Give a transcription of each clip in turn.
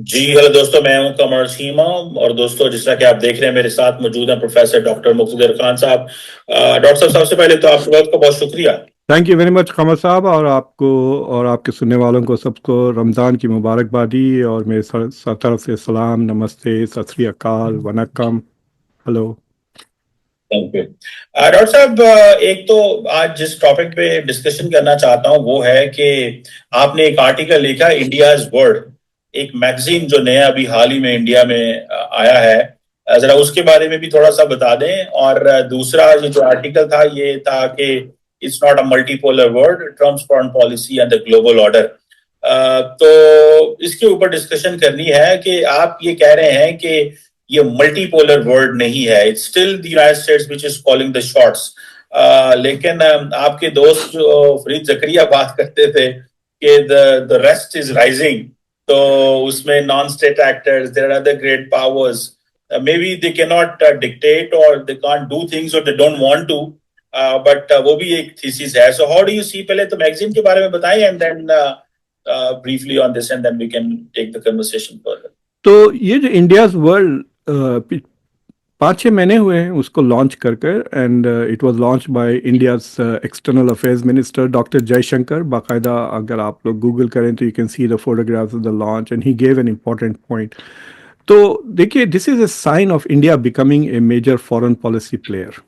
जी hello दोस्तों, मैं हूं कमर सीमा। और दोस्तों, जिस तरह कि आप देख रहे हैं, मेरे साथ मौजूद हैं प्रोफेसर डॉक्टर मुक्तदिर खान साहब। डॉक्टर साहब, सबसे पहले तो आपके वक्त का बहुत शुक्रिया। थैंक यू वेरी मच कमर साहब। और आपको और आपके सुनने वालों को सबको रमज़ान की मुबारकबादी और मेरे तरफ से सलाम, नमस्ते, सत श्री अकाल, Vanakkam, hello. Thank you doctor साहब। एक तो आज जिस टॉपिक पे डिस्कशन करना चाहता हूं वो है कि आपने एक आर्टिकल लिखा, इंडियाज वर्ल्ड, एक मैगजीन जो नया अभी हाल ही में इंडिया में आया है। जरा उसके बारे में भी थोड़ा सा बता दें। और दूसरा, ये जो आर्टिकल था ये था कि it's not a multipolar world, Trump's foreign policy and the global order. तो इसके ऊपर डिस्कशन करनी है कि आप ये कह रहे हैं कि ये मल्टीपोलर वर्ल्ड नहीं है, it's still the United states which is calling the shots. लेकिन आपके दोस्त जो फरीद जकरिया बात करते थे कि द रेस्ट इज राइजिंग, तो उसमें non state actors, there are other great powers, maybe they cannot dictate or they can't do things or they don't want to, but वो भी एक थीसिस है। So how do you see, पहले तो magazine के बारे में बताएं and then briefly on this and then we can take the conversation further. तो ये जो इंडियाज वर्ल्ड 5-6 महीने हुए हैं उसको लॉन्च कर कर, and it was launch by India's external affairs minister doctor Jaishankar. बाकायदा अगर आप लोग गूगल करें तो you can see the photographs of the launch, and he gave an important point. तो देखिए, this is a sign of India becoming a major foreign policy player.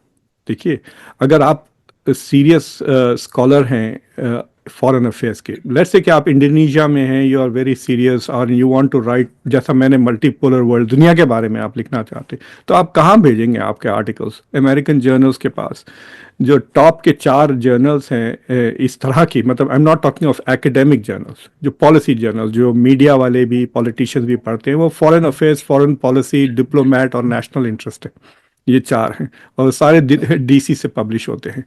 देखिए, अगर आप सीरियस स्कॉलर हैं फॉरेन अफेयर्स के, let's say कि आप Indonesia में हैं, यू आर वेरी सीरियस और यू वांट टू राइट, जैसा मैंने मल्टीपोलर वर्ल्ड दुनिया के बारे में आप लिखना चाहते, तो आप कहाँ भेजेंगे आपके आर्टिकल्स? अमेरिकन जर्नल्स के पास। जो टॉप के 4 जर्नल्स हैं इस तरह की, मतलब आई am not talking of academic journals, जो पॉलिसी जर्नल्स जो मीडिया वाले भी, पॉलिटिशियंस भी पढ़ते हैं, वो foreign affairs, foreign policy, diplomat और नेशनल इंटरेस्ट है। ये 4 हैं और सारे डीसी से पब्लिश होते हैं।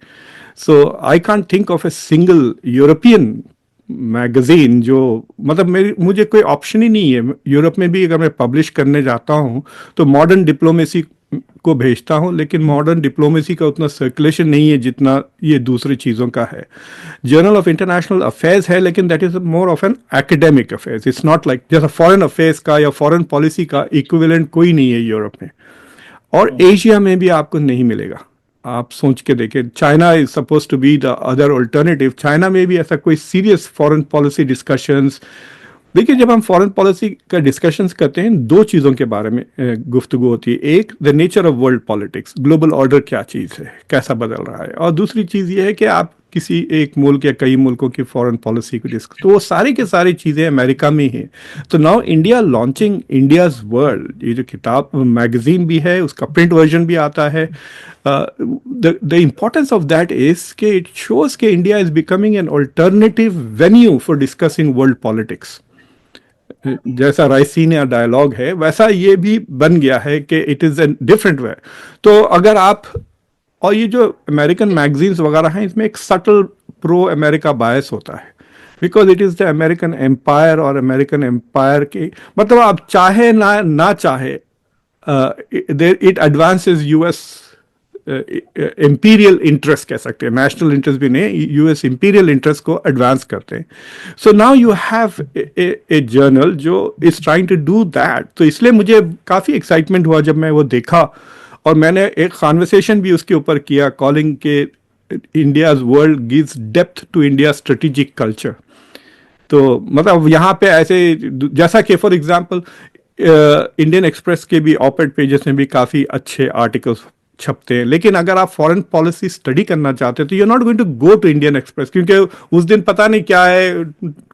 So I can't think of a single European magazine जो, मतलब मेरी मुझे कोई ऑप्शन ही नहीं है। यूरोप में भी अगर मैं पब्लिश करने जाता हूँ तो मॉडर्न डिप्लोमेसी को भेजता हूँ, लेकिन मॉडर्न डिप्लोमेसी का उतना सर्कुलेशन नहीं है जितना ये दूसरी चीज़ों का है। जर्नल ऑफ इंटरनेशनल अफेयर्स है, लेकिन that is more of an academic affairs. It's not like जैसा फॉरेन अफेयर्स का या फॉरेन पॉलिसी का इक्विवेलेंट कोई नहीं है यूरोप में, और एशिया में भी आपको नहीं मिलेगा। आप सोच के देखें, China is suppose to be the other alternative. China में भी ऐसा कोई सीरियस फॉरेन पॉलिसी डिस्कशंस। देखिए, जब हम फॉरेन पॉलिसी का डिस्कशंस करते हैं, 2 चीज़ों के बारे में गुफ्तगू होती है। एक, the nature of world politics, global order क्या चीज़ है, कैसा बदल रहा है, और दूसरी चीज़ ये है कि आप किसी एक मुल्क या कई मुल्कों की फॉरेन पॉलिसी को डिस्कस, तो वो सारी की सारी चीज़ें अमेरिका में ही। तो now India launching India's world, ये जो किताब मैगजीन भी है, उसका प्रिंट वर्जन भी आता है। The importance of that is कि इट शोज कि India is becoming an alternative venue for discussing world politics. जैसा राइसीनिया डायलॉग है, वैसा ये भी बन गया है कि it is a different way. तो अगर आप, और ये जो अमेरिकन मैगजीन्स वगैरह हैं, इसमें एक सटल प्रो अमेरिका बायस होता है, because it is the American empire, और अमेरिकन एम्पायर की, मतलब आप चाहे ना ना चाहे, it advances US imperial interest कह सकते हैं, नेशनल इंटरेस्ट भी नहीं, यूएस इंपीरियल इंटरेस्ट को एडवांस करते हैं। So now you have a journal जो is trying to do that. तो इसलिए मुझे काफ़ी एक्साइटमेंट हुआ जब मैं वो देखा, और मैंने एक कॉन्वर्सेशन भी उसके ऊपर किया, कॉलिंग के India's world gives depth to India strategic culture. तो मतलब यहाँ पे ऐसे, जैसा कि फॉर एग्जांपल इंडियन एक्सप्रेस के भी ऑपेड पेजेस में भी काफ़ी अच्छे आर्टिकल्स छपते हैं, लेकिन अगर आप फॉरेन पॉलिसी स्टडी करना चाहते हैं तो you are not going to go to Indian Express, क्योंकि उस दिन पता नहीं क्या है,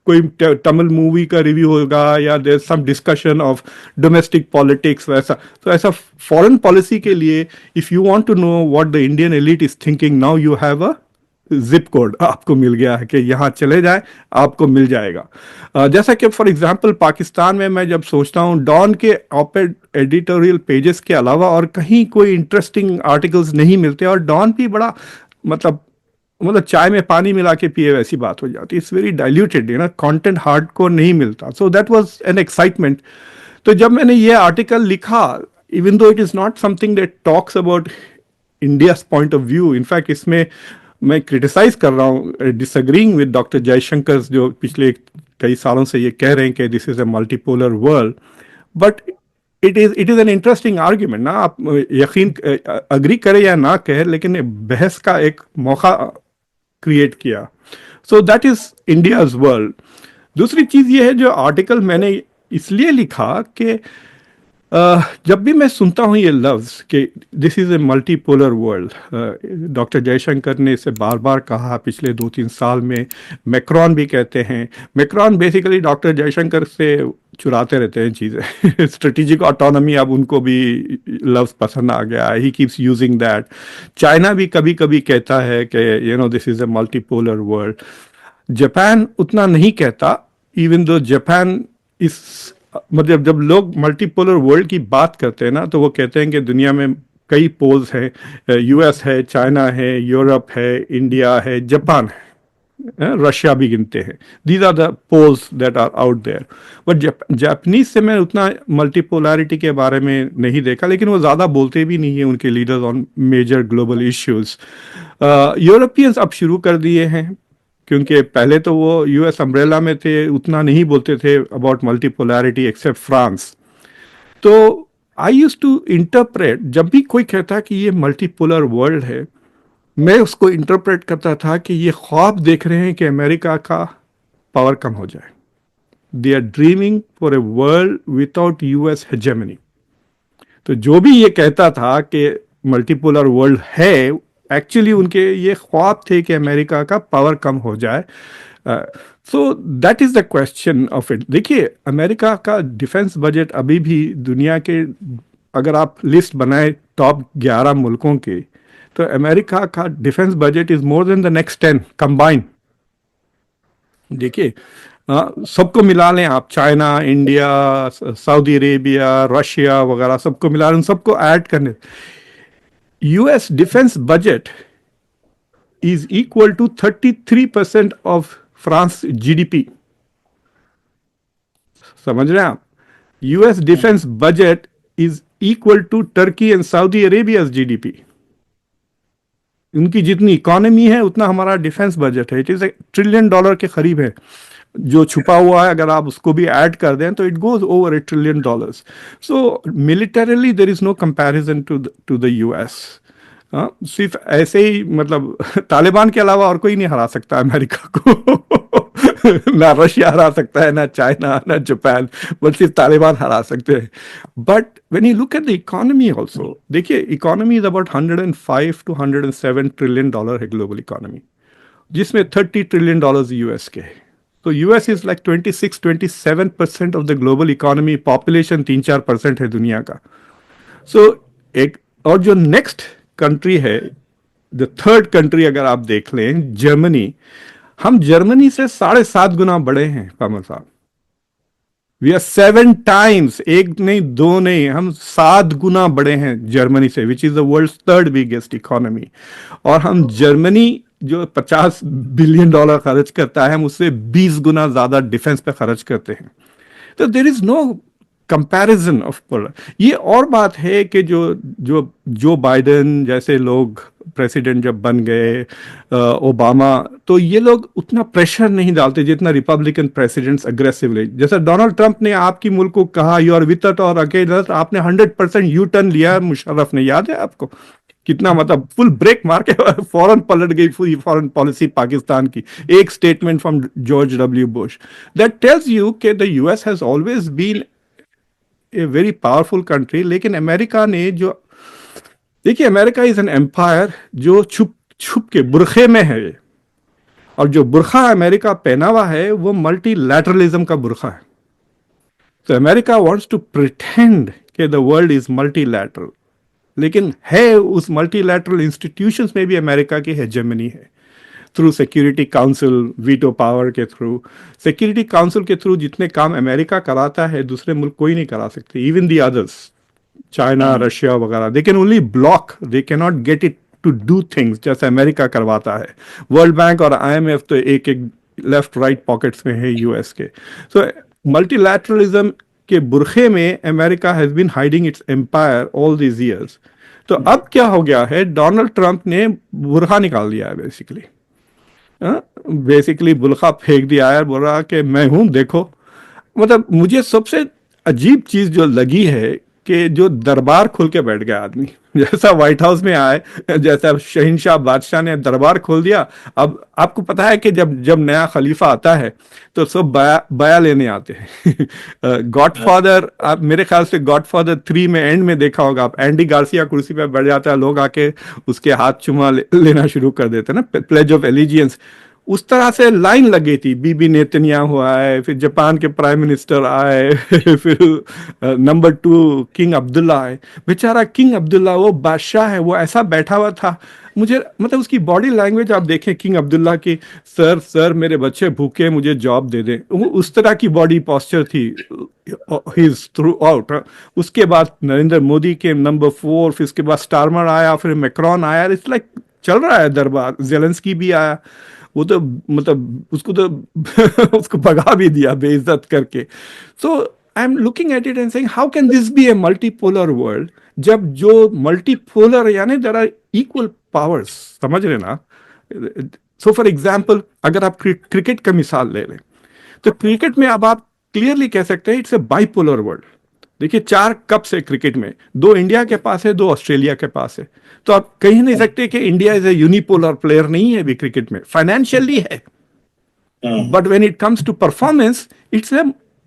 कोई तमिल मूवी का रिव्यू होगा या there some discussion of domestic politics वैसा। तो ऐसा फॉरेन पॉलिसी के लिए, if you want to know what the Indian elite is thinking, now you have a zip code आपको मिल गया है कि यहाँ चले जाए, आपको मिल जाएगा। जैसा कि फॉर एग्जांपल पाकिस्तान में मैं जब सोचता हूँ, डॉन के ऑपेड एडिटोरियल पेजेस के अलावा और कहीं कोई इंटरेस्टिंग आर्टिकल्स नहीं मिलते, और डॉन भी बड़ा, मतलब चाय में पानी मिला के पिए वैसी बात हो जाती है। It's very diluted, you know, content hard को नहीं मिलता। So that was an excitement. तो जब मैंने ये आर्टिकल लिखा, even though it is not something that talks about India's point of view, in fact इसमें मैं क्रिटिसाइज कर रहा हूँ, डिसएग्रीइंग विद डॉक्टर जयशंकर, जो पिछले कई सालों से ये कह रहे हैं कि this is a multipolar world, but it is an interesting argument ना। आप यकीन अग्री करें या ना कहें, लेकिन बहस का एक मौका क्रिएट किया। So that is India's world. दूसरी चीज ये है, जो आर्टिकल मैंने इसलिए लिखा कि जब भी मैं सुनता हूँ ये लफ्ज कि this is A multipolar world, doctor Jaishankar ने इसे बार बार कहा पिछले 2-3 साल में, मैक्रॉन भी कहते हैं। मैक्रॉन बेसिकली डॉक्टर जयशंकर से चुराते रहते हैं चीज़ें स्ट्रेटेजिक ऑटोनॉमी, अब उनको भी लफ्ज पसंद आ गया, he keeps using that. China भी कभी कभी कहता है कि this is A multipolar world. Japan उतना नहीं कहता, इवन दो जापान इस, मतलब जब लोग मल्टीपोलर वर्ल्ड की बात करते हैं ना, तो वो कहते हैं कि दुनिया में कई पोल्स हैं, यूएस है, चाइना है, यूरोप है, इंडिया है, जापान है, रशिया भी गिनते हैं। These are the polls that are out there. But Japanese से मैं उतना मल्टीपोलैरिटी के बारे में नहीं देखा, लेकिन वो ज़्यादा बोलते भी नहीं है, उनके leaders on major global issues. Europeans अब शुरू कर दिए हैं, क्योंकि पहले तो वो यूएस अम्ब्रेला में थे, उतना नहीं बोलते थे अबाउट मल्टीपोलैरिटी एक्सेप्ट फ्रांस। तो आई यूज टू इंटरप्रेट, जब भी कोई कहता कि ये मल्टीपोलर वर्ल्ड है, मैं उसको इंटरप्रेट करता था कि ये ख्वाब देख रहे हैं कि अमेरिका का पावर कम हो जाए। They are dreaming for a world without US hegemony. तो जो भी ये कहता था कि मल्टीपोलर वर्ल्ड है, एक्चुअली उनके ये ख्वाब थे कि अमेरिका का पावर कम हो जाए। So that is the question of it. देखिए, अमेरिका का डिफेंस बजट अभी भी दुनिया के, अगर आप लिस्ट बनाए टॉप 11 मुल्कों के, तो अमेरिका का defence budget is more than the next 10 combine. देखिए, सबको मिला लें आप, China, India, Saudi Arabia, Russia वगैरह सबको मिला लें, सबको ऐड करने, US defence budget is equal to 33% of France GDP. समझ रहे हैं आप? US defence budget is equal to Turkey and Saudi Arabia GDP. उनकी जितनी इकोनॉमी है उतना हमारा डिफेंस बजट है। इट इज $1 ट्रिलियन के करीब है। जो छुपा हुआ है, अगर आप उसको भी ऐड कर दें तो it goes over $1 trillion. So militarily there is no comparison to the US. सिर्फ ऐसे ही, मतलब तालिबान के अलावा और कोई नहीं हरा सकता अमेरिका को ना रशिया हरा सकता है, ना चाइना, ना जापान, बस सिर्फ तालिबान हरा सकते हैं। But when you look at the economy also, देखिए economy is about $105 to $107 trillion है ग्लोबल इकोनॉमी, जिसमें $30 ट्रिलियन यूएस के है। तो US is like 26-27% of the global economy. Population 3-4% है दुनिया का। सो एक, और जो नेक्स्ट कंट्री है, द थर्ड कंट्री अगर आप देख लें, जर्मनी, हम जर्मनी से 7.5 गुना बड़े हैं कमल साहब। वी आर 7 टाइम्स, एक नहीं दो नहीं, हम 7 गुना बड़े हैं जर्मनी से, which is the world third biggest economy. और हम जर्मनी जो $50 बिलियन खर्च करता है, हम उससे 20 गुना ज्यादा डिफेंस पे खर्च करते हैं। तो there is no comparison of. ये और बात है कि जो बाइडेन जैसे लोग प्रेसिडेंट जब बन गए, ओबामा, तो ये लोग उतना प्रेशर नहीं डालते जितना रिपब्लिकन प्रेसिडेंट्स अग्रेसिवली। जैसा डोनाल्ड ट्रंप ने आपकी मुल्क को कहा यू आर विथ अस और अगेंस्ट, आपने 100% यू टर्न लिया मुशर्रफ ने, याद है आपको? कितना, मतलब फुल ब्रेक मार के फौरन पलट गई पूरी फॉरेन पॉलिसी पाकिस्तान की। एक statement from George W Bush that tells you कि the US has always been a very powerful country. लेकिन अमेरिका ने जो, देखिए अमेरिका इज एन एम्पायर जो छुप छुप के बुरखे में है, और जो बुरखा अमेरिका पहना हुआ है वो मल्टीलैटरलिज्म का बुरखा है। तो अमेरिका वांट्स टू प्रिटेंड कि द वर्ल्ड इज मल्टीलैटरल, लेकिन है उस मल्टीलैटरल इंस्टीट्यूशंस में भी अमेरिका की हेजेमनी है, through security council, veto power के थ्रू। सिक्योरिटी काउंसिल के थ्रू जितने काम अमेरिका कराता है दूसरे मुल्क कोई नहीं करा सकते, even the others, China, Russia वगैरह, they can only block, they can not get it to do things जैसे अमेरिका करवाता है। वर्ल्ड बैंक और IMF तो एक एक लेफ्ट राइट पॉकेट्स में है यूएस के। सो मल्टीलैटरलिज्म के बुरखे में America has been hiding its empire all these years. तो अब क्या हो गया है, डोनाल्ड ट्रंप ने बुरखा निकाल दिया है बेसिकली। बेसिकली बुल्खा फेंक दिया है, बोल रहा कि मैं हूं, देखो। मतलब मुझे सबसे अजीब चीज जो लगी है कि जो दरबार खोल के बैठ गया आदमी, जैसा व्हाइट हाउस में आए, जैसा शहनशाह बादशाह ने दरबार खोल दिया। अब आपको पता है कि जब जब नया खलीफा आता है तो सब बया बया लेने आते हैं। हाँ। गॉडफादर, आप मेरे ख्याल से गॉडफादर 3 में एंड में देखा होगा आप, एंडी गार्सिया कुर्सी पे बैठ जाता है, लोग आके उसके हाथ चुमा लेना शुरू कर देते हैं ना, प्लेज ऑफ एलिजियंस। उस तरह से लाइन लगी थी, बीबी नेतन्याहू आए, फिर जापान के प्राइम मिनिस्टर आए, फिर नंबर 2 किंग अब्दुल्ला आए। बेचारा किंग अब्दुल्ला, वो बादशाह है, वो ऐसा बैठा हुआ था। मुझे मतलब उसकी बॉडी लैंग्वेज आप देखें किंग अब्दुल्ला की, सर सर मेरे बच्चे भूखे, मुझे जॉब दे दें, वो उस तरह की बॉडी पोस्चर थी ही थ्रू आउट। उसके बाद नरेंद्र मोदी के नंबर 4, फिर उसके बाद स्टारमर आया, फिर मैक्रॉन आया। इट्स लाइक चल रहा है दरबार। जेलेंस्की भी आया, वो तो मतलब उसको तो उसको भगा भी दिया बेइज्जत करके। So I am looking at it and saying how can this be a multipolar world, जब जो मल्टीपोलर यानी देयर आर इक्वल पावर्स, समझ रहे ना। सो फॉर एग्जाम्पल, अगर आप क्रिकेट का मिसाल ले लें, तो क्रिकेट में अब आप क्लियरली कह सकते हैं इट्स ए बाइपोलर वर्ल्ड। देखिए 4 कप्स है क्रिकेट में, 2 इंडिया के पास है, 2 ऑस्ट्रेलिया के पास है। तो आप कह नहीं सकते कि India is a unipolar player, नहीं है अभी क्रिकेट में, फाइनेंशियली है, hmm. But when it comes to performance it's a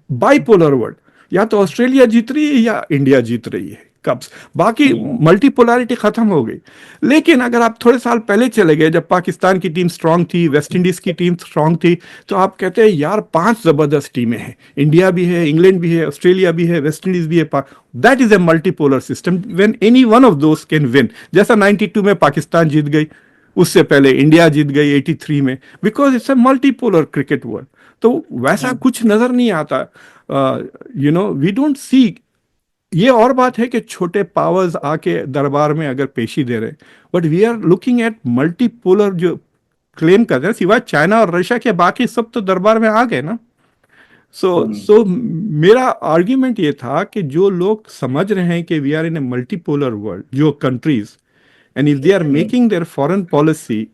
bipolar world. या तो ऑस्ट्रेलिया जीत रही है या इंडिया जीत रही है कप्स, बाकी हम्म। मल्टीपोलैरिटी खत्म हो गई। लेकिन अगर आप थोड़े साल पहले चले गए, जब पाकिस्तान की टीम स्ट्रांग थी, वेस्ट इंडीज की टीम स्ट्रांग थी, तो आप कहते हैं यार 5 जबरदस्त टीमें हैं, इंडिया भी है, इंग्लैंड भी है, ऑस्ट्रेलिया भी है, वेस्ट इंडीज भी है। That is a multipolar system when any one of those can win. जैसा 92 में पाकिस्तान जीत गई, उससे पहले इंडिया जीत गई 83 में, because it's a multipolar cricket world. तो वैसा हम्म। कुछ नजर नहीं आता। We don't see. ये और बात है कि छोटे पावर्स आके दरबार में अगर पेशी दे रहे, but we are looking at multipolar जो क्लेम कर रहे हैं, सिवाय चाइना और रशिया के बाकी सब तो दरबार में आ गए ना। हम्म। सो मेरा आर्ग्यूमेंट ये था कि जो लोग समझ रहे हैं कि we are in a multipolar world, जो countries, and if they are hmm. Making their foreign policy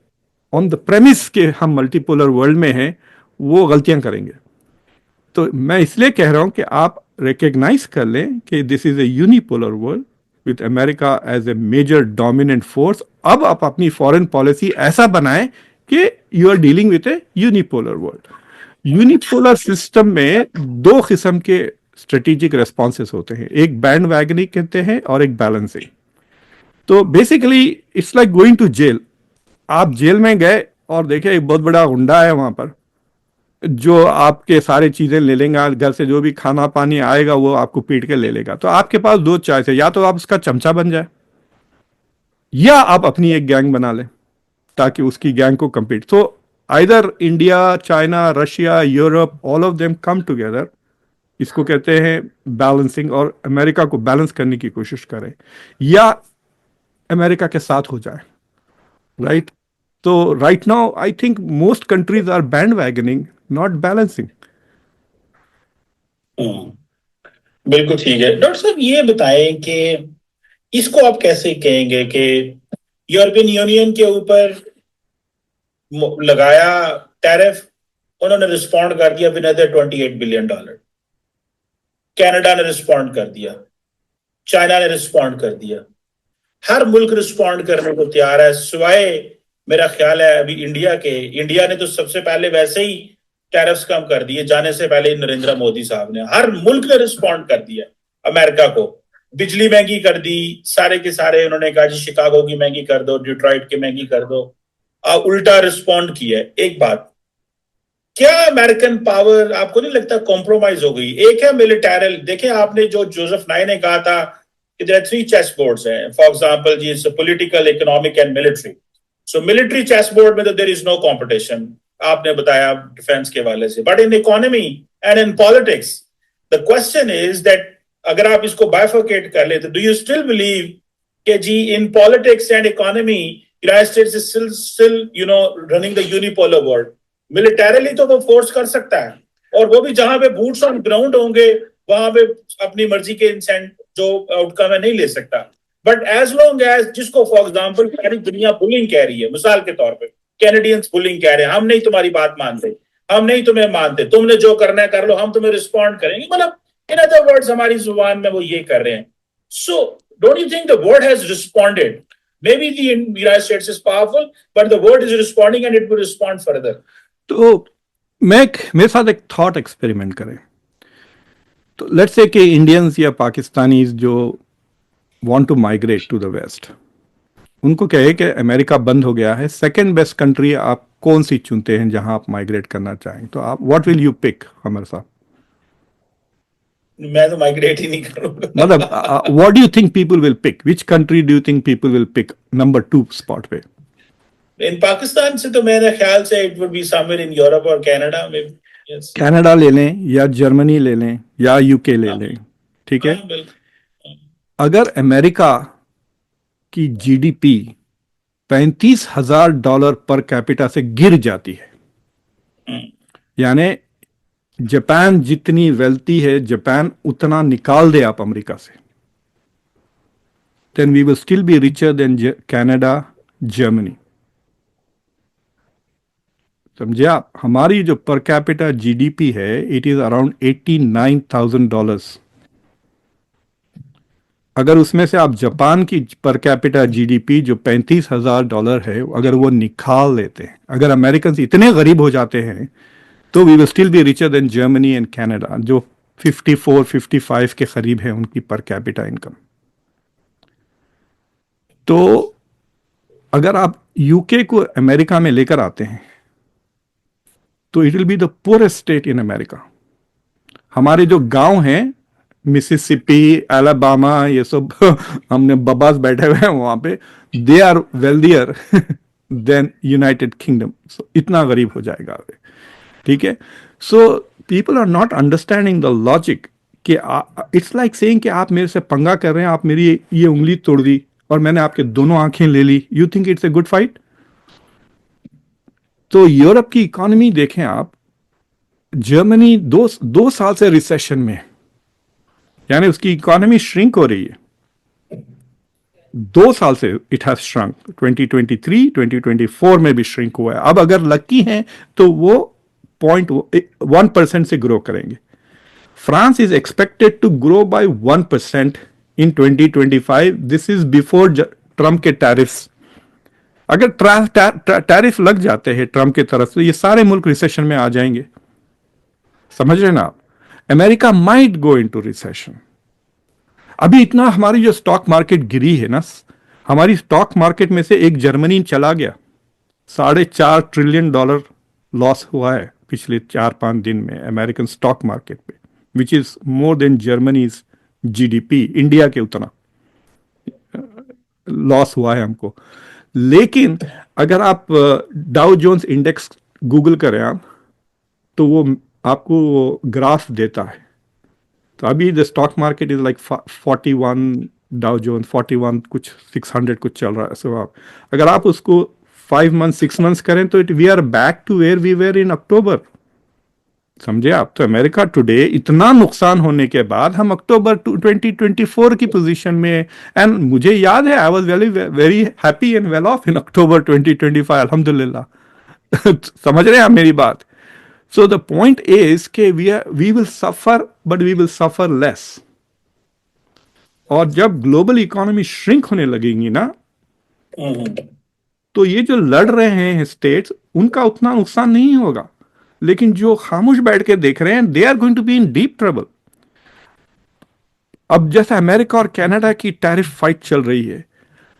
on the premise के हम मल्टीपोलर वर्ल्ड में हैं, वो गलतियां करेंगे। तो मैं इसलिए कह रहा हूं कि आप रिकग्नाइज कर लें कि this is a unipolar world with America as a major dominant force. अब आप अपनी फॉरेन पॉलिसी ऐसा बनाएं कि you are dealing with a unipolar world. Unipolar system में 2 किस्म के स्ट्रेटेजिक रेस्पॉन्सेस होते हैं, एक बैंड वैगनिंग कहते हैं और एक बैलेंसिंग। तो basically it's like going to jail. आप जेल में गए और देखे एक बहुत बड़ा गुंडा है वहां पर, जो आपके सारे चीजें ले लेगा, घर से जो भी खाना पानी आएगा वो आपको पीट के ले लेगा। तो आपके पास 2 चॉइस है, या तो आप उसका चमचा बन जाए, या आप अपनी एक गैंग बना लें ताकि उसकी गैंग को compete। तो either India, China, Russia, Europe, all of them come together, इसको कहते हैं बैलेंसिंग, और अमेरिका को बैलेंस करने की कोशिश करें, या अमेरिका के साथ हो जाए, राइट। तो right now I think most countries are bandwagoning, not balancing. Hmm. बिल्कुल ठीक है डॉक्टर साहब, ये बताएं कि इसको आप कैसे कहेंगे कि यूरोपियन यूनियन के ऊपर लगाया टैरिफ, उन्होंने रिस्पॉन्ड कर दिया विद अदर $28 बिलियन। कनाडा ने रिस्पॉन्ड कर दिया, चाइना ने रिस्पॉन्ड कर दिया, हर मुल्क रिस्पॉन्ड करने को तैयार है सिवाय मेरा ख्याल है अभी इंडिया के। इंडिया ने तो सबसे पहले वैसे ही टैरिफ्स कम कर दिए, जाने से पहले ही नरेंद्र मोदी साहब ने, हर मुल्क ने रिस्पॉन्ड कर दिया। अमेरिका को बिजली महंगी कर दी, सारे के सारे उन्होंने कहा जी शिकागो की महंगी कर दो, डिट्रॉइट की महंगी कर दो। उल्टा रिस्पॉन्ड किया है। एक बात, क्या अमेरिकन पावर आपको नहीं लगता कॉम्प्रोमाइज हो गई? एक है मिलिटरल, देखें आपने जो जोसेफ नाई ने कहा था कि देयर आर 3 चेस बोर्ड्स हैं, फॉर एग्जांपल जी, it's political, economic and military. So military chess board में तो देयर इज नो कंपटीशन, आपने बताया डिफेंस के वाले से, but in economy and in politics the question is that अगर आप इसको बाइफरकेट कर ले तो डू यू स्टिल बिलीव कि जी in politics and economy United States is still running the unipolar world? Militarily तो वो फोर्स कर सकता है, और वो भी जहां पे बूट्स ऑन ग्राउंड होंगे वहां पे अपनी मर्जी के इंसेंट जो आउटकम है नहीं ले सकता। बट एज लॉन्ग एज जिसको फॉर एग्जाम्पल सारी दुनिया बुलिंग कह रही है, मिसाल के तौर पे कैनेडियंस बुलिंग कह रहे हैं, हम नहीं तुम्हारी बात मानते, हम नहीं तुम्हें मानते, तुमने जो करना है कर लो, हम तुम्हें रिस्पॉन्ड करेंगे, मतलब इन अदर वर्ड्स हमारी जुबान में वो ये कर रहे हैं. So don't you think the world has responded? Maybe the United States is powerful, but the world is responding and it will respond further. तो मेरे साथ एक थॉट एक्सपेरिमेंट करें. तो लेट्स से कि इंडियंस या पाकिस्तानीज जो want to migrate to the west, उनको कहे कि अमेरिका बंद हो गया है, सेकंड बेस्ट कंट्री आप कौन सी चुनते हैं जहां आप माइग्रेट करना चाहें, तो आप व्हाट विल यू पिक हमारे साथ? मैं तो माइग्रेट ही नहीं करूंगा. मतलब what do you think people will pick, which country do you think people will pick number 2 spot पे? इन पाकिस्तान से तो मेरे ख्याल से it would be somewhere in Europe और कनाडा में. यस, कनाडा ले लें या जर्मनी ले लें या यूके ले लें, ठीक है. अगर अमेरिका की जीडीपी $35,000 पर कैपिटा से गिर जाती है, यानी जापान जितनी वेल्थी है, जापान उतना निकाल दे आप अमेरिका से, then we will still be richer than Canada, Germany. समझे आप? हमारी जो पर कैपिटा जीडीपी है, इट इज अराउंड $89,000. अगर उसमें से आप जापान की पर कैपिटा जीडीपी जो $35,000 है, अगर वो निकाल लेते हैं, अगर अमेरिकन इतने गरीब हो जाते हैं, तो we will still be richer than Germany and Canada, जो 54-55 के करीब है उनकी पर कैपिटा इनकम. तो अगर आप यूके को अमेरिका में लेकर आते हैं, तो it will be the poorest state in America. हमारे जो गांव हैं, मिसिसिपी, अलाबामा, ये सब हमने बबास बैठे हुए हैं वहां पे, they are wealthier than United Kingdom. इतना गरीब हो जाएगा, ठीक है. So people are not understanding the logic कि इट्स लाइक सेइंग कि आप मेरे से पंगा कर रहे हैं, आप मेरी ये उंगली तोड़ दी और मैंने आपके दोनों आंखें ले ली, you think it's a good fight? तो यूरोप की इकोनॉमी देखें आप, जर्मनी दो साल से रिसेशन में है, यानी उसकी इकोनॉमी श्रिंक हो रही है. 2 साल से इट हैज श्रंक. 2023 2024 में भी श्रिंक हुआ है. अब अगर लकी हैं तो वो 0.1% से ग्रो करेंगे. France is expected to grow by 1% in 2025. This is before Trump के टैरिफ्स. अगर टैरिफ लग जाते हैं ट्रंप की तरफ से, ये सारे मुल्क रिसेशन में आ जाएंगे. समझ रहे ना आप? America might go into recession. अभी इतना हमारी जो स्टॉक मार्केट गिरी है ना, हमारी स्टॉक मार्केट में से एक जर्मनी चला गया, $4.5 ट्रिलियन लॉस हुआ है पिछले 4-5 दिन में अमेरिकन स्टॉक मार्केट पे, which is more then Germany's GDP. India के उतना लॉस हुआ है हमको. लेकिन अगर आप डाउ जोन्स इंडेक्स गूगल करें आप, तो वो आपको ग्राफ देता है. तो अभी the stock market is like 41, Dow Jones 41 कुछ 600 कुछ चल रहा है. सो आप अगर आप उसको 5 मंथ 6 मंथ्स करें तो we are back to where we were in October. समझे आप? तो अमेरिका टुडे इतना नुकसान होने के बाद हम अक्टूबर 2024 की पोजीशन में, एंड मुझे याद है I was very very happy and well off in October 2025, अल्हम्दुलिल्लाह. समझ रहे हैं आप मेरी बात? सो द पॉइंट इज के we will suffer, but we will suffer less. और जब ग्लोबल इकोनॉमी श्रिंक होने लगेगी ना, तो ये जो लड़ रहे हैं स्टेट्स, उनका उतना नुकसान नहीं होगा. लेकिन जो खामोश बैठ के देख रहे हैं, they are going to be in deep trouble. अब जैसे अमेरिका और कनाडा की टैरिफ फाइट चल रही है,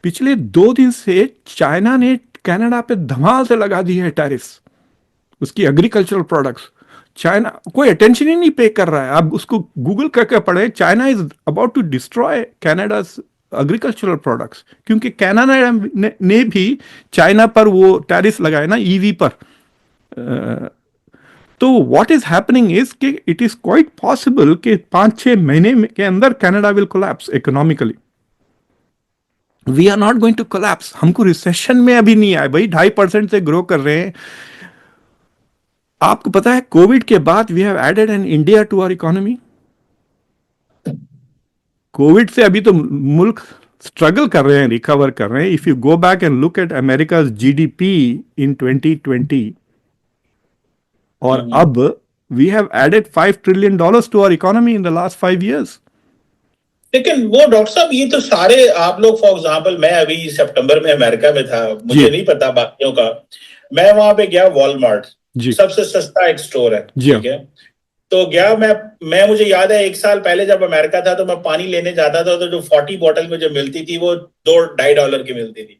पिछले 2 दिन से चाइना ने कनाडा पे धमाल से लगा दी है टैरिफ्स, उसकी एग्रीकल्चरल प्रोडक्ट्स. चाइना कोई अटेंशन ही नहीं पे कर रहा है. आप उसको गूगल करके पढ़े, China is about to destroy Canada's agricultural products, क्योंकि कनाडा ने भी चाइना पर वो टैरिफ लगाए ना ईवी पर. तो व्हाट इज हैपनिंग इज कि इट इज क्वाइट पॉसिबल कि 5-6 महीने के अंदर Canada will collapse economically. We are not going to collapse. हमको रिसेशन में अभी नहीं आए भाई, 2.5% से ग्रो कर रहे हैं. आपको पता है कोविड के बाद we have added an India to our economy. Covid से अभी तो मुल्क स्ट्रगल कर रहे हैं, रिकवर कर रहे हैं. If you go back and look at America GDP in 2020 और अब, we have added $5 trillion to our economy in the last 5 years. लेकिन वो डॉक्टर साहब, ये तो सारे आप लोग, फॉर एग्जांपल मैं अभी सितंबर में अमेरिका में था, मुझे नहीं पता बाकियों का. मैं वहां पे गया, वॉलमार्ट जी सबसे सस्ता एक स्टोर है, जी हाँ. ठीक है. तो गया मैं मुझे याद है 1 साल पहले जब अमेरिका था तो मैं पानी लेने जाता था तो जो 40 बॉटल में जो मिलती थी वो $2-2.5 की मिलती थी.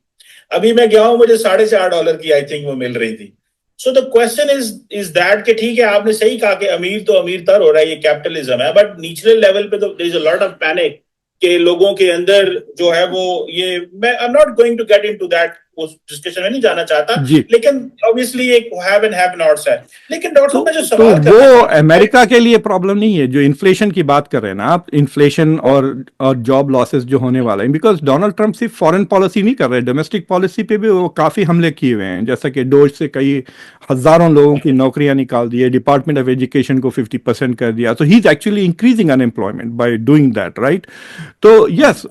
अभी मैं गया हूं, मुझे $4.5 की आई थिंक वो मिल रही थी. सो द क्वेश्चन इज दैट कि ठीक है, आपने सही कहा कि अमीर तो अमीर तर हो रहा है, ये कैपिटलिज्म है, बट निचले लेवल पे तो there is a lot of panic कि लोगों के अंदर जो है वो ये, मैं I am not going to get into that, उस डिस्कशन में नहीं जाना चाहता, जी. लेकिन ऑब्वियसली एक हैव एंड हैव नॉट्स है. लेकिन डॉक्टर साहब, मैं जो तो सवाल करना वो चाहता हूं, अमेरिका के लिए प्रॉब्लम नहीं है. जो इन्फ्लेशन की बात कर रहे हैं ना आप, इन्फ्लेशन और जॉब लॉसेस जो होने वाला है, बिकॉज डोनाल्ड ट्रंप सिर्फ फॉरेन पॉलिसी नहीं कर रहे, डोमेस्टिक पॉलिसी पे भी वो काफी हमले किए हुए हैं. जैसा कि डोज से कई हजारों लोगों की नौकरियां निकाल दी है, डिपार्टमेंट ऑफ एजुकेशन को 50% कर दिया. तो he is actually increasing unemployment by doing that, right. तो यस,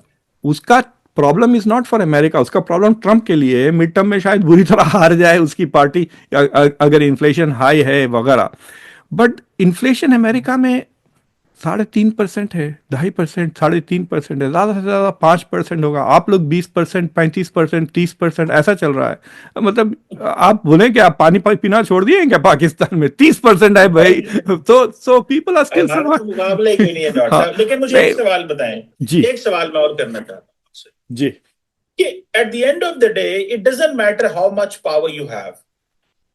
उसका problem is not for America, उसका प्रॉब्लम ट्रंप के लिए है. मिड टर्म में शायद बुरी तरह हार जाए उसकी पार्टी अगर इन्फ्लेशन हाई है वगैरह. बट इन्फ्लेशन अमेरिका में 3.5% है, 2.5%, 3.5% है, ज्यादा से ज्यादा 5% होगा. आप लोग 20%, 35%, 30% ऐसा चल रहा है. मतलब आप बोले कि आप पानी पीना छोड़ दिए क्या पाकिस्तान में? 30% है भाई. तो so people are still Bharat तो मुकाबले ही कोई नहीं है डॉक्टर हाँ साहब. लेकिन मुझे एक सवाल बताएं, जी एक सवाल मैं और करना चाहता हूं आपसे जी कि at the end of the day it doesn't matter how much power you have.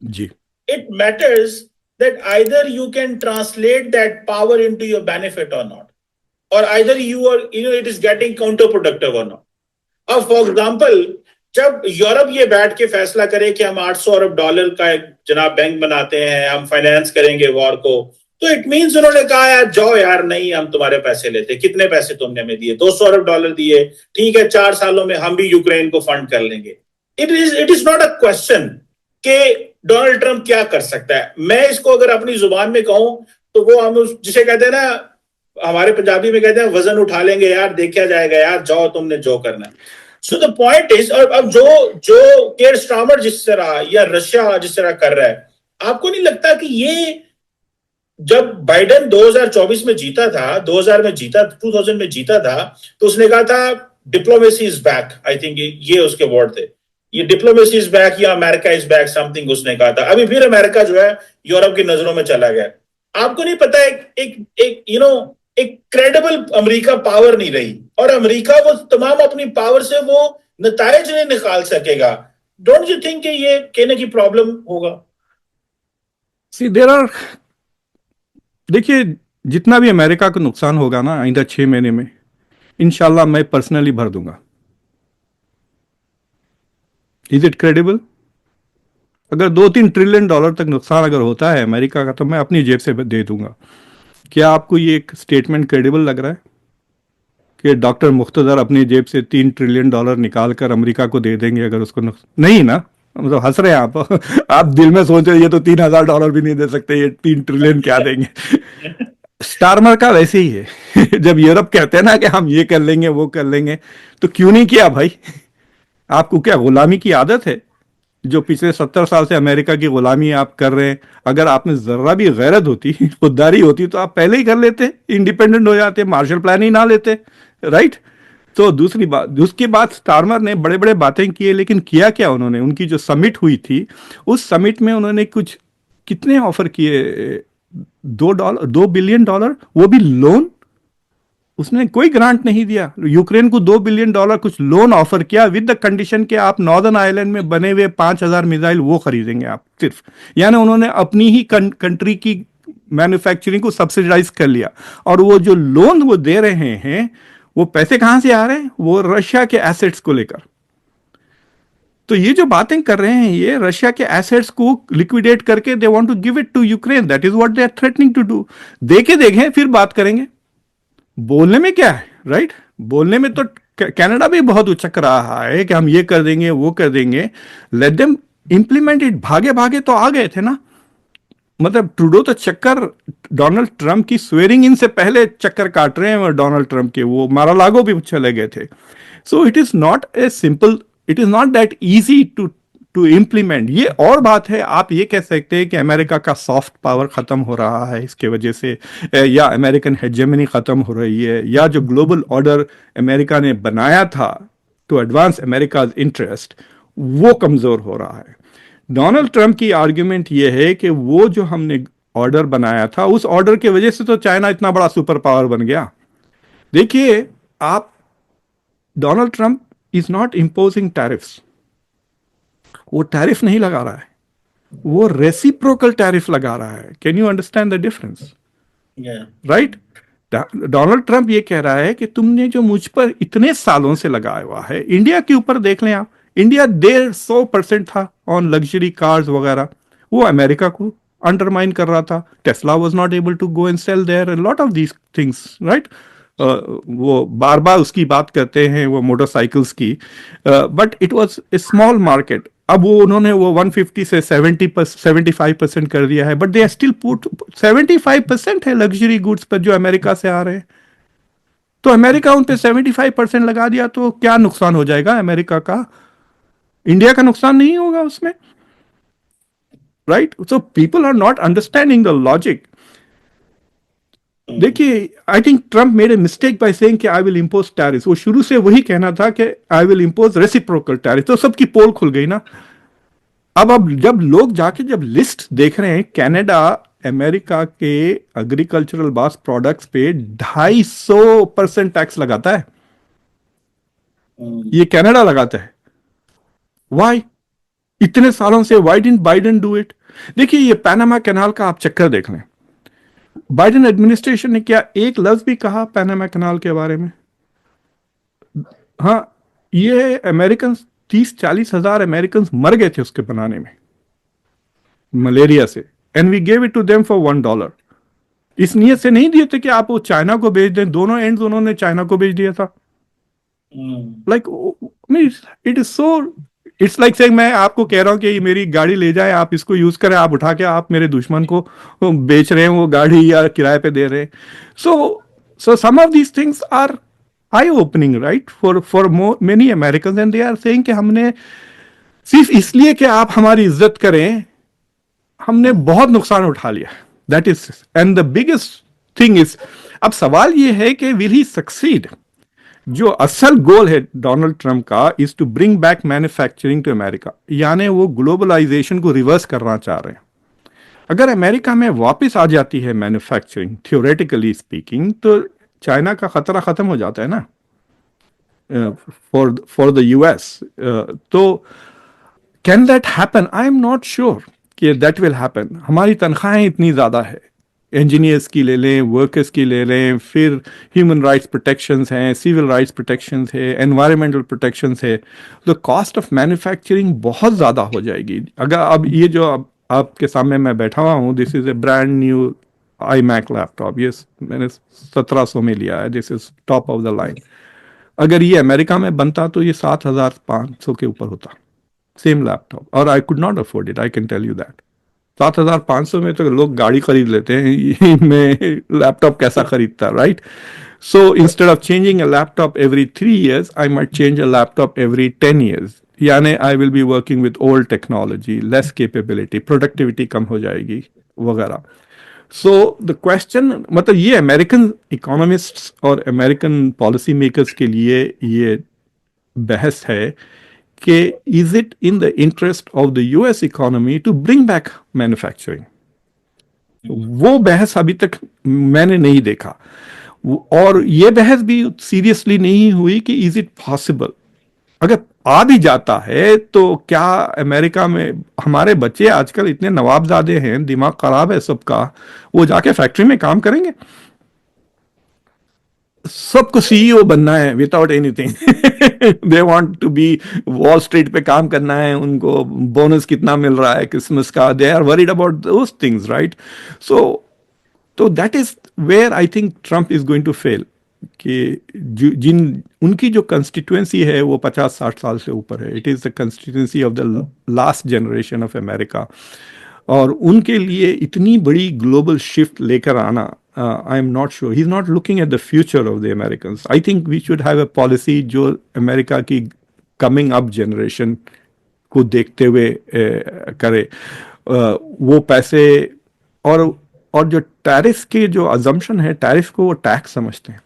जी It matters that either you can translate that power into your benefit or not, or either it is getting counterproductive or not. अब for example, जब Europe ये बैठ के फैसला करे कि हम $800 अरब का एक जनाब बैंक बनाते हैं, हम फाइनेंस करेंगे वॉर को, तो इट मींस उन्होंने कहा यार जाओ यार, नहीं हम तुम्हारे पैसे लेते. कितने पैसे तुमने हमें दिए? $200 अरब दिए, ठीक है, 4 सालों में हम भी यूक्रेन को फंड कर लेंगे. It is not a question कि डोनाल्ड ट्रंप क्या कर सकता है. मैं इसको अगर अपनी जुबान में कहूं तो वो हम जिसे कहते हैं ना, हमारे पंजाबी में कहते हैं वजन उठा लेंगे यार, देखा जाएगा यार, जाओ तुमने जो करना है. सो द पॉइंट इज, और अब जो जो केयर स्टार्मर जिस तरह या रशिया जिस तरह कर रहा है, आपको नहीं लगता कि ये, जब बाइडेन 2024 में जीता था, 2000 में जीता था, तो उसने कहा था diplomacy is back. I think ये उसके वर्ड थे, ये डिप्लोमेसी इज बैक या अमेरिका इज बैक, समथिंग उसने कहा था. अभी फिर अमेरिका जो है यूरोप की नजरों में चला गया. आपको नहीं पता, एक क्रेडिबल अमेरिका पावर नहीं रही, और अमेरिका वो तमाम अपनी पावर से वो नतायज नहीं निकाल सकेगा. डोंट यू थिंक कि ये कहने की प्रॉब्लम होगा? सी देर आर, देखिए, जितना भी अमेरिका को नुकसान होगा ना आइंदा 6 महीने में, इंशाल्लाह मैं पर्सनली भर दूंगा. Is it credible? अगर $2-3 ट्रिलियन तक नुकसान अगर होता है अमेरिका का, तो मैं अपनी जेब से दे दूंगा. क्या आपको ये एक स्टेटमेंट क्रेडिबल लग रहा है कि डॉक्टर मुख्तदर अपनी जेब से $3 ट्रिलियन निकाल कर अमेरिका को दे देंगे अगर उसको नहीं ना? मतलब हंस रहे हैं आप. आप दिल में सोच रहे हैं ये तो $3,000 भी नहीं दे सकते, ये 3 ट्रिलियन क्या देंगे. स्टारमर का वैसे ही है. जब यूरोप कहते हैं ना कि हम ये कर लेंगे वो कर लेंगे, तो क्यों नहीं किया भाई? आपको क्या गुलामी की आदत है? जो पिछले 70 साल से अमेरिका की गुलामी आप कर रहे हैं. अगर आप में जरा भी गैरत होती, खुददारी होती, तो आप पहले ही कर लेते, इंडिपेंडेंट हो जाते, मार्शल प्लान ही ना लेते, राइट. तो दूसरी बात, उसके बाद स्टारमर ने बड़े बड़े बातें किए, लेकिन किया क्या उन्होंने? उनकी जो समिट हुई थी, उस समिट में उन्होंने कुछ कितने ऑफर किए? $2 बिलियन, वो भी लोन. उसने कोई ग्रांट नहीं दिया. यूक्रेन को $2 बिलियन कुछ लोन ऑफर किया, विद द कंडीशन कि आप नॉर्दर्न आयरलैंड में बने हुए 5,000 मिसाइल वो खरीदेंगे आप सिर्फ. यानी उन्होंने अपनी ही कंट्री की मैन्युफैक्चरिंग को सब्सिडाइज कर लिया. और वो जो लोन वो दे रहे हैं, वो पैसे कहां से आ रहे हैं? वो रशिया के एसेट्स को लेकर. तो ये जो बातें कर रहे हैं, ये रशिया के एसेट्स को लिक्विडेट करके they want to give it to Ukraine. That is what they are threatening to do. देखे देखें फिर बात करेंगे. बोलने में क्या है, राइट? बोलने में तो कनाडा भी बहुत उचक रहा है कि हम ये कर देंगे वो कर देंगे. Let them implement it. भागे भागे तो आ गए थे ना. मतलब ट्रूडो तो चक्कर डोनाल्ड ट्रंप की स्वेरिंग इन से पहले चक्कर काट रहे हैं, और डोनाल्ड ट्रंप के वो मारालागो भी चले गए थे. So it is not a simple, it is not that easy to implement. ये और बात है, आप ये कह सकते हैं कि अमेरिका का सॉफ्ट पावर खत्म हो रहा है इसके वजह से, या अमेरिकन हेजेमनी खत्म हो रही है, या जो ग्लोबल ऑर्डर अमेरिका ने बनाया था टू एडवांस अमेरिका इंटरेस्ट, वो कमजोर हो रहा है. डोनाल्ड ट्रंप की आर्ग्यूमेंट ये है कि वो जो हमने ऑर्डर बनाया था, उस ऑर्डर की वजह से तो चाइना इतना बड़ा सुपर पावर बन गया. देखिए, आप, Donald Trump is not imposing tariffs. वो टैरिफ नहीं लगा रहा है, वो रेसिप्रोकल टैरिफ लगा रहा है. Can you understand the difference? Yeah. Right. Donald Trump ये कह रहा है कि तुमने जो मुझ पर इतने सालों से लगाया हुआ है, इंडिया के ऊपर देख लें आप, इंडिया 150% था ऑन लग्जरी कार्स वगैरह, वो अमेरिका को अंडरमाइन कर रहा था. Tesla was not able to go and sell there, lot of these things, right. वो बार बार उसकी बात करते हैं, वो मोटरसाइकिल्स की, but it was a small market. अब वो उन्होंने वो 150 से 75% कर दिया है, बट दे स्टिल पुट 75% है लग्जरी गुड्स पर जो अमेरिका से आ रहे हैं. तो अमेरिका उन पे 75% लगा दिया, तो क्या नुकसान हो जाएगा अमेरिका का? इंडिया का नुकसान नहीं होगा उसमें, right. So people are not understanding the logic. देखिए, I think Trump made a mistake by saying कि आई विल इंपोज टैरिफ. वो शुरू से वही कहना था कि I will impose reciprocal tariff, तो सबकी पोल खुल गई ना. अब जब लोग जाके जब लिस्ट देख रहे हैं, कनाडा अमेरिका के एग्रीकल्चरल बास प्रोडक्ट्स पे 250% टैक्स लगाता है. ये कनाडा लगाता है. वाई? इतने सालों से Y didn't Biden do it? देखिए, ये पैनामा कैनाल का आप चक्कर देख लें. बाइडेन एडमिनिस्ट्रेशन ने क्या एक लफ्ज भी कहा पैनामा कैनाल के बारे में? हाँ, ये अमेरिकन, 30-40 हजार अमेरिकन मर गए थे उसके बनाने में, मलेरिया से, and we gave it to them for $1. इस नियत से नहीं दिए थे कि आप वो चाइना को भेज दें. दोनों एंड्स उन्होंने चाइना को भेज दिया था. Like, it is so, it's like saying मैं आपको कह रहा हूं कि ये मेरी गाड़ी ले जाए, आप इसको यूज करें, आप उठा के आप मेरे दुश्मन को बेच रहे हैं वो गाड़ी, या किराए पे दे रहे हैं. So some of these things are eye opening, right, for many American, and they are saying कि हमने सिर्फ इसलिए कि आप हमारी इज्जत करें, हमने बहुत नुकसान उठा लिया. That is, and the biggest thing is, अब सवाल ये है कि विल ही सक्सीड? जो असल गोल है डोनाल्ड ट्रंप का, is to bring back manufacturing to America, यानी वो ग्लोबलाइजेशन को रिवर्स करना चाह रहे हैं. अगर अमेरिका में वापस आ जाती है मैन्युफैक्चरिंग, थियोरेटिकली स्पीकिंग, तो चाइना का खतरा खत्म हो जाता है ना, फॉर द यूएस. तो can that happen? I am not sure कि दैट विल हैपन. हमारी तनख्वाहें इतनी ज़्यादा है, इंजीनियर्स की ले लें, वर्कर्स की ले लें, फिर ह्यूमन राइट्स प्रोटेक्शंस हैं, सिविल राइट्स प्रोटेक्शंस है, एनवायरमेंटल प्रोटेक्शंस है. तो कॉस्ट ऑफ मैन्युफैक्चरिंग बहुत ज़्यादा हो जाएगी. अगर अब ये जो आपके सामने मैं बैठा हुआ हूँ, this is a brand new iMac laptop, ये मैंने 1700 में लिया है, this is top of the line. अगर ये अमेरिका में बनता तो ये 7500 के ऊपर होता, सेम लैपटॉप, और I could not afford it, I can tell you that. 7500 में तो लोग गाड़ी खरीद लेते हैं, मैं लैपटॉप कैसा खरीदता, right. So instead of changing a laptop every 3 years, I might change a laptop every 10 years. यानी I will be working with old technology, less capability, productivity कम हो जाएगी वगैरह. सो द क्वेश्चन, मतलब ये अमेरिकन इकोनॉमिस्ट्स और American policy makers के लिए ये बहस है कि is it in the interest of the US economy to bring back manufacturing. वो बहस अभी तक मैंने नहीं देखा, और ये बहस भी सीरियसली नहीं हुई कि इज इट पॉसिबल. अगर आ भी जाता है तो क्या अमेरिका में हमारे बच्चे आजकल इतने नवाबजादे हैं, दिमाग खराब है सबका, वो जाके फैक्ट्री में काम करेंगे? सबको सीईओ बनना है without anything. They want to be, Wall Street पे काम करना है, उनको बोनस कितना मिल रहा है क्रिसमस का, they are worried about those things, right. So तो that is where I think Trump is going to fail. कि जिन उनकी जो कंस्टिट्यूएंसी है वो 50-60 साल से ऊपर है. It is the constituency of the last generation of America. और उनके लिए इतनी बड़ी ग्लोबल शिफ्ट लेकर आना, I am not sure, he is not looking at the future of the Americans. I think we should have a policy जो America की coming up generation को देखते हुए करे। वो पैसे और और जो टैरिफ के जो अजम्पशन है, टैरिफ को वो टैक्स समझते हैं।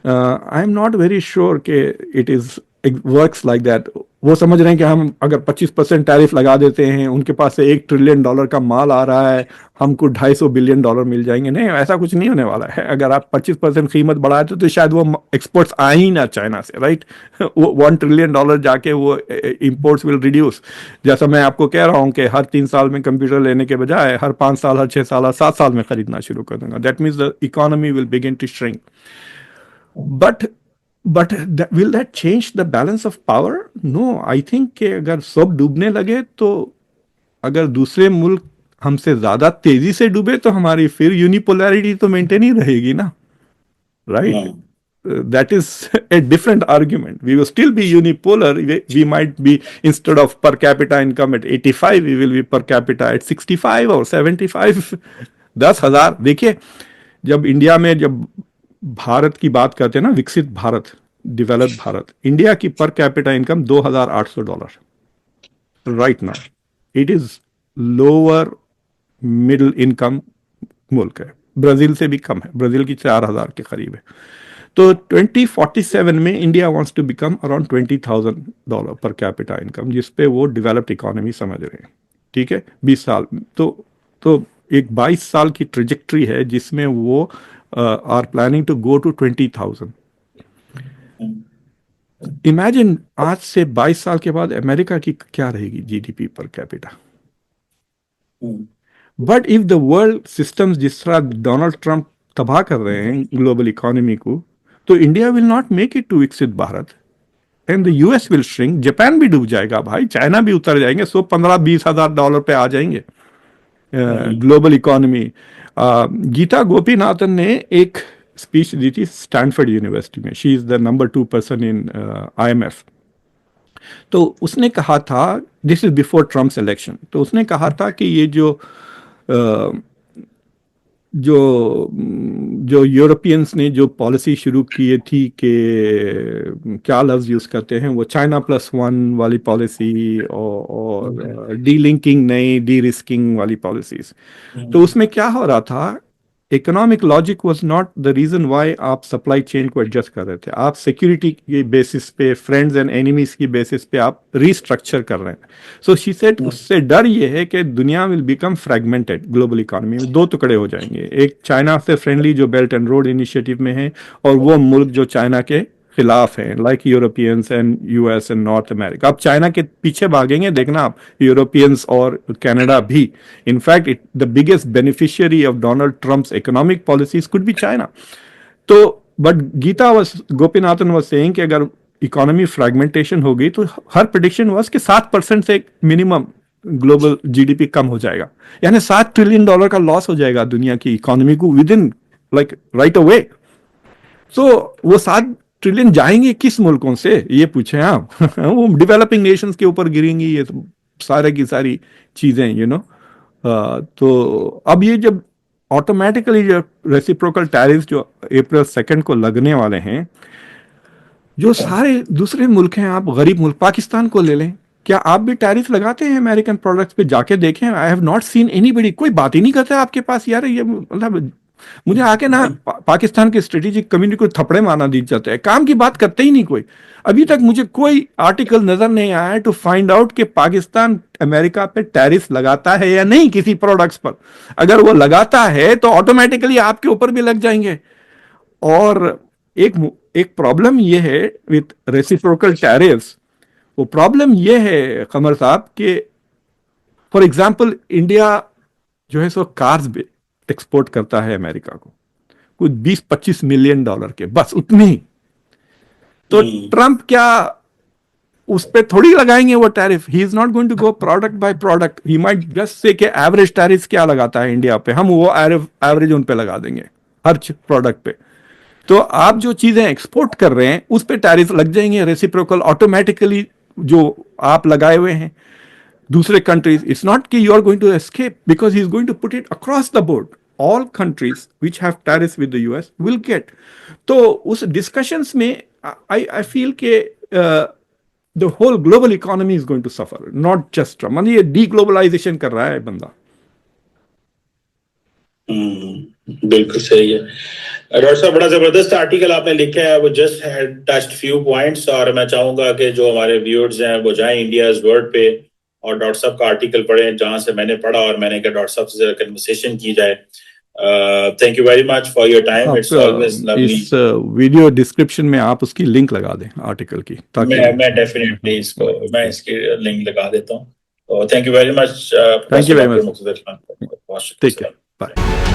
I am not very sure कि it is works like that. वो समझ रहे हैं कि हम अगर 25% टैरिफ लगा देते हैं, उनके पास से $1 ट्रिलियन का माल आ रहा है, हमको $250 बिलियन मिल जाएंगे। नहीं, ऐसा कुछ नहीं होने वाला है। अगर आप 25% कीमत बढ़ाए तो शायद वो एक्सपोर्ट्स आए ही ना चाइना से, राइट। वो $1 ट्रिलियन जाके वो इम्पोर्ट्स विल रिड्यूस। जैसा मैं आपको कह रहा हूँ कि हर 3 साल में कंप्यूटर लेने के बजाय हर 5 साल, हर 6 साल, हर 7 साल में खरीदना शुरू कर दूंगा। That means the economy will begin to shrink. But will that change the balance of power? No, I think कि अगर सब डूबने लगे तो अगर दूसरे मुल्क हमसे ज्यादा तेजी से डूबे तो हमारी फिर यूनिपोलैरिटी तो मेंटेन ही रहेगी ना, right. That is a different argument. We will still be unipolar. We might be, instead of per capita income at 85, we will be per capita at 65 or 75। 10,000। देखिए, जब इंडिया में जब भारत की बात करते हैं ना, विकसित भारत, डेवलप्ड भारत, इंडिया की per capita income $2,800 right now. It is lower middle income मुल्क है, ब्राजील से भी कम है, ब्राजील की 4,000 के करीब है। तो 2047 में India wants to become around $20,000 per capita income, जिसपे वो डेवलप्ड इकोनॉमी समझ रहे हैं। ठीक है, 20 साल। तो एक 22 साल की ट्रेजेक्ट्री है जिसमें वो are planning to go to 20,000। Imagine आज से 22 साल के बाद अमेरिका की क्या रहेगी GDP per capita. But if the world systems जिस तरह डोनाल्ड ट्रंप तबाह कर रहे हैं ग्लोबल इकोनॉमी को, तो India will not make it to विकसित Bharat and the US will shrink. Japan भी डूब जाएगा भाई, चाइना भी उतर जाएंगे, सो $15,000-20,000 पे आ जाएंगे ग्लोबल इकोनॉमी। गीता गोपीनाथन ने एक स्पीच दी थी स्टैनफोर्ड यूनिवर्सिटी में। She is the number 2 person in IMF। तो उसने कहा था, this is before Trump's election, तो उसने कहा था कि ये जो जो यूरोपियंस ने जो पॉलिसी शुरू की थी कि क्या लफ्ज यूज करते हैं वो, China+1 वाली पॉलिसी और डीलिंकिंग नहीं, डी रिस्किंग वाली पॉलिसीज। तो उसमें क्या हो रहा था, economic logic was not the reason why आप सप्लाई चेन को एडजस्ट कर रहे थे। आप सिक्योरिटी के बेसिस पे, फ्रेंड्स एंड एनिमीज की बेसिस पे आप रीस्ट्रक्चर कर रहे हैं। सो शी सेड उससे डर ये है कि दुनिया will become fragmented, global economy में 2 टुकड़े हो जाएंगे। एक चाइना से फ्रेंडली जो बेल्ट एंड रोड इनिशिएटिव में है, और वो मुल्क जो चाइना के खिलाफ हैं, like Europeans and US and North America. अब चाइना के पीछे भागेंगे, देखना आप, यूरोपियंस और कनाडा भी। In fact the biggest beneficiary of Donald Trump's economic policies could be China. तो but Gita Gopinathan was saying कि अगर इकोनॉमी फ्रेगमेंटेशन होगी तो हर प्रेडिक्शन वाज कि 7% से मिनिमम ग्लोबल जीडीपी कम हो जाएगा, यानी $7 ट्रिलियन का लॉस हो जाएगा दुनिया की इकोनॉमी को with in, like right away. तो वो 7 ट्रिलियन जाएंगे किस मुल्कों से, ये पूछे आप। वो डेवलपिंग नेशंस के ऊपर गिरेंगी ये सारे की सारी चीजें, यू नो। तो अब ये जब ऑटोमेटिकली जो रेसिप्रोकल टैरिफ जो April 2 को लगने वाले हैं, जो सारे दूसरे मुल्क हैं, आप गरीब मुल्क पाकिस्तान को ले लें, क्या आप भी टैरिफ लगाते हैं अमेरिकन प्रोडक्ट्स पे? जाके देखें, I have not seen anybody, कोई बात ही नहीं करता आपके पास। यार ये मतलब मुझे आके ना पाकिस्तान के स्ट्रेटेजिक कम्युनिटी को थपड़े मारना दी जाता है, काम की बात करते ही नहीं कोई। अभी तक मुझे कोई आर्टिकल नजर नहीं आया है टू फाइंड आउट कि पाकिस्तान अमेरिका पे टैरिफ लगाता है या नहीं किसी प्रोडक्ट्स पर। अगर वो लगाता है तो ऑटोमेटिकली आपके ऊपर भी लग जाएंगे। और एक प्रॉब्लम ये है विथ रेसिप्रोकल टैरिफ्स, वो प्रॉब्लम ये है कमर साहब कि फॉर एग्जांपल इंडिया जो है सो कार्स एक्सपोर्ट करता है अमेरिका को, कुछ $20-25 मिलियन के, बस उतनी ही। तो ट्रंप क्या उस पे थोड़ी लगाएंगे वो tariff? He is not going to go product by product. He might just say कि एवरेज टैरिफ क्या लगाता है इंडिया पे, हम वो एवरेज उन पे लगा देंगे हर प्रोडक्ट पे। तो आप जो चीजें एक्सपोर्ट कर रहे हैं उस पे टैरिफ लग जाएंगे रेसिप्रोकल ऑटोमेटिकली, जो आप लगाए हुए हैं। दूसरे कंट्रीज, इट्स नॉट कि you are going to escape, because he is going to put it across the board. All countries which have tariffs with the US will get. तो उस डिस्कशंस में आई फील के the whole global economy is going to suffer, not just Trump. मतलब ये डीग्लोबलाइजेशन कर रहा है बंदा. बिल्कुल सही है. डॉक्टर साहब, बड़ा जबरदस्त आर्टिकल आपने लिखा है. वो just had touched few points, और मैं चाहूंगा कि जो हमारे व्यूअर्स हैं वो जाएं इंडियाज वर्ल्ड पे और डॉक्टर साहब का आर्टिकल पढ़ें, जहां से मैंने पढ़ा और मैंने कहा डॉक्टर साहब से जरा कन्वर्सेशन की जाए. Thank you very much for your time. It's always lovely. इस वीडियो डिस्क्रिप्शन में आप उसकी लिंक लगा दें आर्टिकल की, ताकि मैं डेफिनेटली इसकी लिंक लगा देता हूँ. तो thank you very much. Thank you very much. Take care. Bye.